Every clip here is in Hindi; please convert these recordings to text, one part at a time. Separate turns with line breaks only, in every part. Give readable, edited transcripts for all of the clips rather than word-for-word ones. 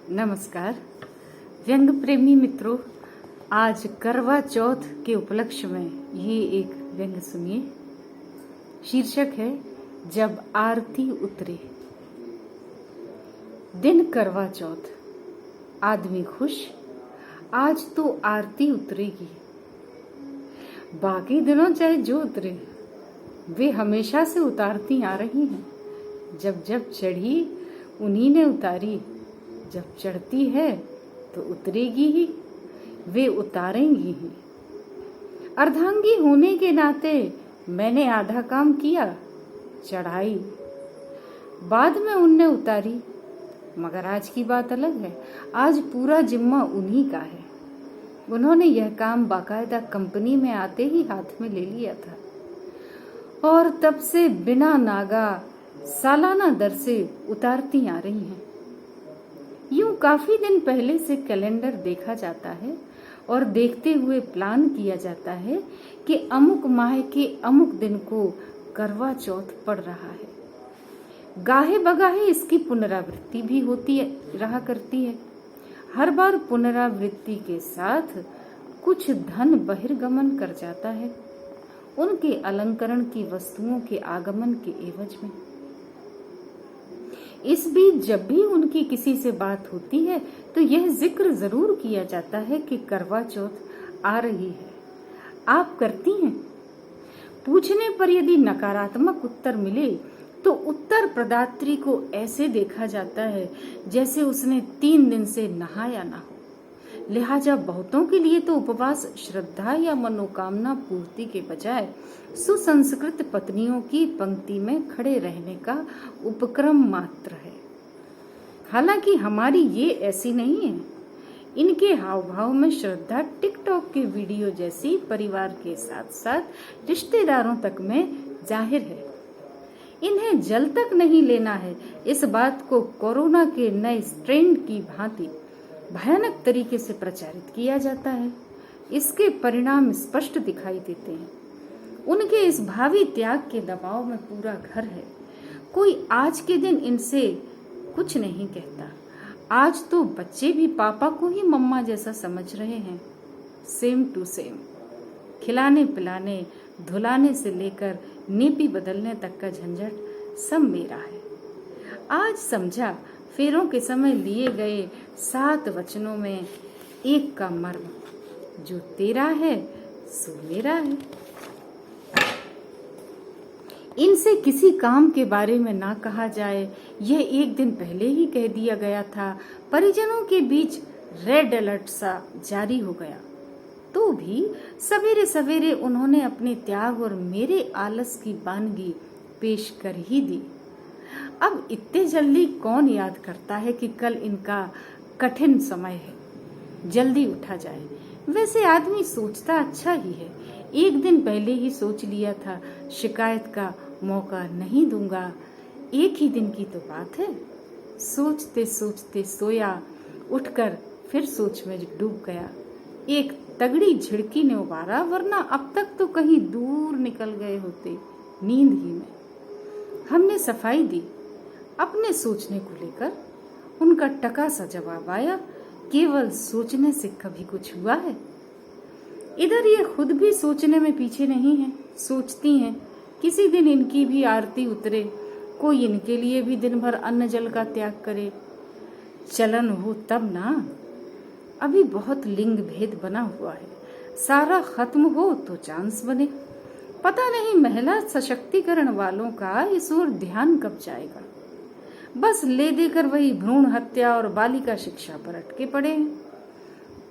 नमस्कार व्यंग प्रेमी मित्रों, आज करवा चौथ के उपलक्ष्य में ये एक व्यंग सुनिए। शीर्षक है जब आरती उतरे। दिन करवा चौथ, आदमी खुश, आज तो आरती उतरेगी। बाकी दिनों चाहे जो उतरे, वे हमेशा से उतारती आ रही हैं। जब जब चढ़ी उन्हीं ने उतारी, जब चढ़ती है तो उतरेगी ही, वे उतारेंगी ही। अर्धांगी होने के नाते मैंने आधा काम किया, चढ़ाई, बाद में उनने उतारी। मगर आज की बात अलग है, आज पूरा जिम्मा उन्हीं का है। उन्होंने यह काम बाकायदा कंपनी में आते ही हाथ में ले लिया था और तब से बिना नागा सालाना दर से उतारती आ रही हैं। यूं काफी दिन पहले से कैलेंडर देखा जाता है और देखते हुए प्लान किया जाता है कि अमुक माह के अमुक दिन को करवा चौथ पड़ रहा है। गाहे बगाहे इसकी पुनरावृत्ति भी होती रहा करती है। हर बार पुनरावृत्ति के साथ कुछ धन बहिर्गमन कर जाता है, उनके अलंकरण की वस्तुओं के आगमन के एवज में। इस बीच जब भी उनकी किसी से बात होती है तो यह जिक्र जरूर किया जाता है कि करवा चौथ आ रही है। आप करती हैं? पूछने पर यदि नकारात्मक उत्तर मिले तो उत्तर प्रदात्री को ऐसे देखा जाता है जैसे उसने 3 दिन से नहाया ना हो। लिहाजा बहुतों के लिए तो उपवास श्रद्धा या मनोकामना पूर्ति के बजाय सुसंस्कृत पत्नियों की पंक्ति में खड़े रहने का उपक्रम मात्र है। हालांकि हमारी ये ऐसी नहीं है। इनके हाव भाव में श्रद्धा टिकटॉक के वीडियो जैसी परिवार के साथ साथ रिश्तेदारों तक में जाहिर है। इन्हें जल तक नहीं लेना है, इस बात को कोरोना के नए ट्रेंड की भांति भयानक तरीके से प्रचारित किया जाता है। इसके परिणाम स्पष्ट दिखाई देते हैं। उनके इस भावी त्याग के दबाव में पूरा घर है। कोई आज के दिन इनसे कुछ नहीं कहता। आज तो बच्चे भी पापा को ही मम्मा जैसा समझ रहे हैं। Same to same. खिलाने पिलाने धुलाने से लेकर नेपी बदलने तक का झंझट सब मेरा है। आज समझा फेरों के समय लिए गए 7 वचनों में एक का मर्म, जो तेरा है सो मेरा है। इनसे किसी काम के बारे में ना कहा जाए, यह एक दिन पहले ही कह दिया गया था। परिजनों के बीच रेड अलर्ट सा जारी हो गया, तो भी सवेरे सवेरे उन्होंने अपने त्याग और मेरे आलस की बानगी पेश कर ही दी। अब इतने जल्दी कौन याद करता है कि कल इनका कठिन समय है, जल्दी उठा जाए। वैसे आदमी सोचता अच्छा ही है। एक दिन पहले ही सोच लिया था शिकायत का मौका नहीं दूंगा। एक ही दिन की तो बात है। सोचते सोचते सोया, उठकर फिर सोच में डूब गया। एक तगड़ी झिड़की ने उबारा, वरना अब तक तो कहीं दूर निकल गए होते नींद ही में। हमने सफाई दी अपने सोचने को लेकर। उनका टका सा जवाब आया, केवल सोचने से कभी कुछ हुआ है? इधर ये खुद भी सोचने में पीछे नहीं है। सोचती हैं किसी दिन इनकी भी आरती उतरे, कोई इनके लिए भी दिन भर अन्न जल का त्याग करे। चलन हो तब ना। अभी बहुत लिंग भेद बना हुआ है। सारा खत्म हो तो चांस बने। पता नहीं महिला सशक्तिकरण वालों का इस ओर ध्यान कब जाएगा। बस ले देकर वही भ्रूण हत्या और बालिका शिक्षा पर अटके पड़े हैं।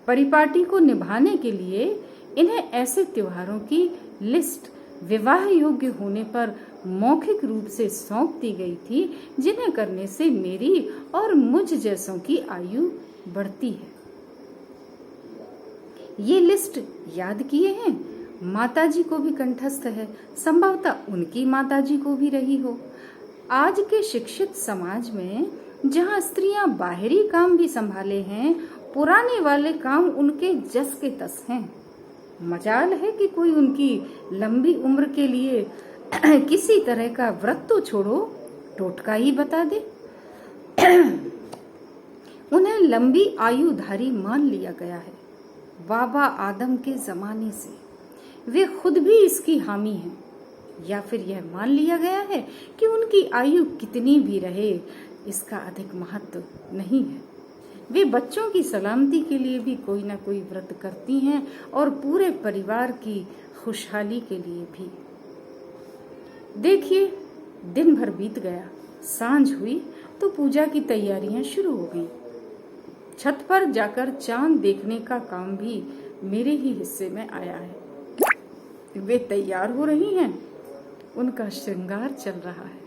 परिपाटी को निभाने के लिए इन्हें ऐसे त्योहारों की लिस्ट विवाह योग्य होने पर मौखिक रूप से सौंप दी गई थी, जिन्हें करने से मेरी और मुझ जैसों की आयु बढ़ती है। ये लिस्ट याद किए हैं? माताजी को भी कंठस्थ है, संभवतः उनकी माताजी को भी रही हो। आज के शिक्षित समाज में जहाँ स्त्रियां बाहरी काम भी संभाले हैं, पुराने वाले काम उनके जस के तस हैं। मजाल है कि कोई उनकी लंबी उम्र के लिए किसी तरह का व्रत तो छोड़ो, टोटका ही बता दे। उन्हें लंबी आयुधारी मान लिया गया है बाबा आदम के जमाने से। वे खुद भी इसकी हामी हैं। या फिर यह मान लिया गया है कि उनकी आयु कितनी भी रहे इसका अधिक महत्व नहीं है। वे बच्चों की सलामती के लिए भी कोई ना कोई व्रत करती हैं और पूरे परिवार की खुशहाली के लिए भी। देखिए, दिन भर बीत गया, सांझ हुई तो पूजा की तैयारियां शुरू हो गईं। छत पर जाकर चांद देखने का काम भी मेरे ही हिस्से में आया है। वे तैयार हो रही हैं, उनका श्रृंगार चल रहा है।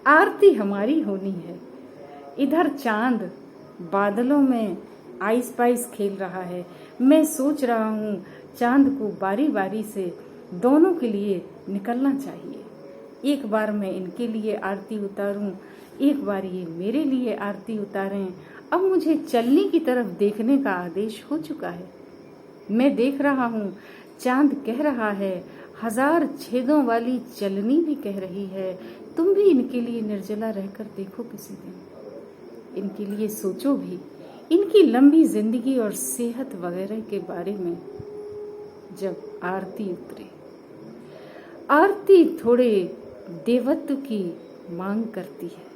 आरती हमारी होनी है। इधर चांद बादलों में आइस पाइस खेल रहा है। मैं सोच रहा हूँ चांद को बारी बारी से दोनों के लिए निकलना चाहिए। एक बार मैं इनके लिए आरती उतारूं, एक बार ये मेरे लिए आरती उतारें। अब मुझे चलने की तरफ देखने का आदेश हो चुका है। मैं देख रहा हूँ, चांद कह रहा है, 1000 छेदों वाली चलनी भी कह रही है, तुम भी इनके लिए निर्जला रहकर देखो किसी दिन। इनके लिए सोचो भी, इनकी लंबी जिंदगी और सेहत वगैरह के बारे में। जब आरती उतरे, आरती थोड़े देवत्व की मांग करती है।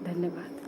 धन्यवाद।